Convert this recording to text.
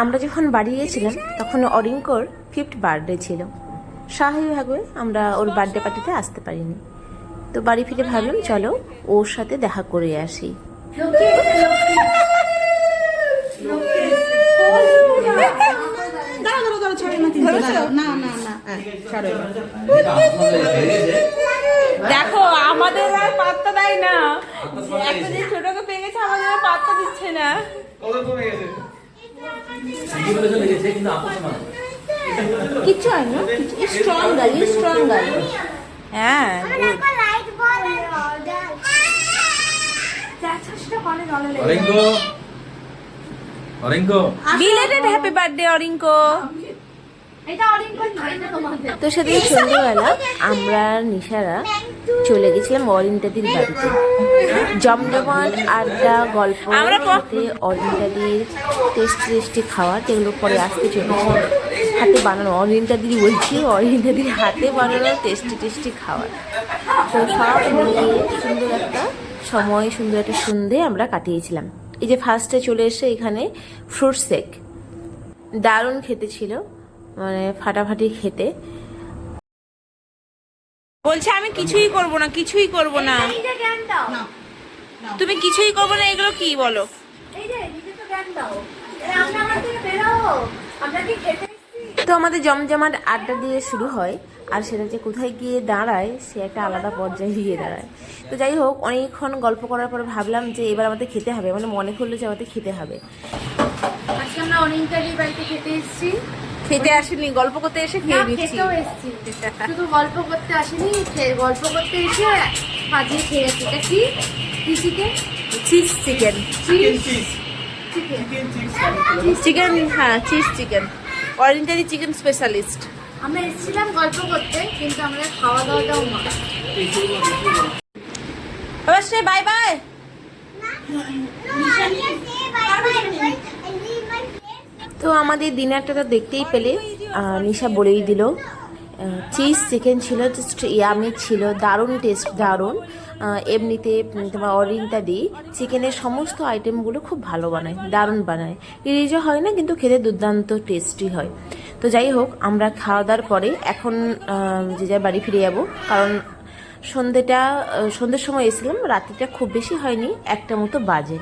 আমরা যখন বাড়ি গিয়েছিলাম তখন অরিঙ্কর 5th বার্থডে ছিল। স্বাভাবিকভাবে আমরা ওর বার্থডে পার্টিতে আসতে পারিনি, তো বাড়ি ফিরে ভাবলাম চলো ওর সাথে দেখা করে আসি। দেখো আমাদের আর পাত্তা দেয় না, একটা যে ছোটকে পেয়ে গেছে আমাদের আর পাত্তা দিচ্ছে না। কিচ্ছু হয় না, স্ট্রং গার্ল, স্ট্রং গার্ল। হ্যাঁ বিলেটেড হ্যাপি বার্থডে অরিঙ্কো। তো সেদিন সন্ধ্যেবেলা আমরা নিশারা চলে গেছিলাম অরিন্দাদির বাড়িতে। জমজমাট আড্ডা, গল্প, সাথে অরিন্দাদির টেস্টি খাওয়া, যেগুলো পরে আসতে চলেছে। হাতে বানানো, অরিন্দাদির বলছি, অরিন্দাদির হাতে বানানো টেস্টি খাওয়ার। তো সব মিলিয়ে সুন্দর একটা সময়, সুন্দর একটা সন্ধে আমরা কাটিয়েছিলাম। এই যে ফার্স্টে চলে এসে এখানে ফ্রুট শেক, দারুণ খেতে ছিল, মানে ফাটাফাটি খেতে। বলছে আমি কিছুই করব না, কিছুই করব না। তুমি কিছুই করবে না, এগুলো কি বলো? তো আমাদের জমজমাট আড্ডা দিয়ে শুরু হয়, আর সেটা যে কোথায় গিয়ে দাঁড়ায় সে একটা আলাদা পর্যায়ে গিয়ে দাঁড়ায়। তো যাই হোক, অনেকক্ষণ গল্প করার পরে ভাবলাম যে এবার আমাদের খেতে হবে, মানে মনে করলো যে আমাদের খেতে হবে। আজকে আমরা অনিন্দাদির বাড়িতে খেতে এসেছি। খেতে আসেনি, গল্প করতে এসে খেয়ে নিচ্ছি। খেতেও এসেছি, শুধু গল্প করতে আসেনি, গল্প করতে এসে সাজিয়ে খেয়ে গেছি। এটা কি চিকেন? চিজ চিকেন, চিকেন, হ্যাঁ চিজ চিকেন, অরিন্দারি চিকেন স্পেশালিস্ট। আমরা এসেছিলাম গল্প করতে, কিন্তু আমরা খাওয়া দাওয়াটাও মা। অবশ্যই বাই বাই। তো আমাদের ডিনারটা তো দেখতেই পেলে, নিশা বলেই দিল। চিজ চিকেন ছিল, জাস্ট ইয়ামি ছিল, দারুণ টেস্ট, দারুণ। এমনিতে তোমার অরিন্দাদি চিকেনের সমস্ত আইটেমগুলো খুব ভালো বানায়, দারুণ বানায়। রিজও হয় না, কিন্তু খেতে দুর্দান্ত টেস্টি হয়। তো যাই হোক, আমরা খাওয়া দাওয়ার পরে এখন যে যার বাড়ি ফিরে যাবো, কারণ সন্ধ্যের সময় এসেছিলাম, রাত্রিটা খুব বেশি হয়নি, 1টা মতো বাজে।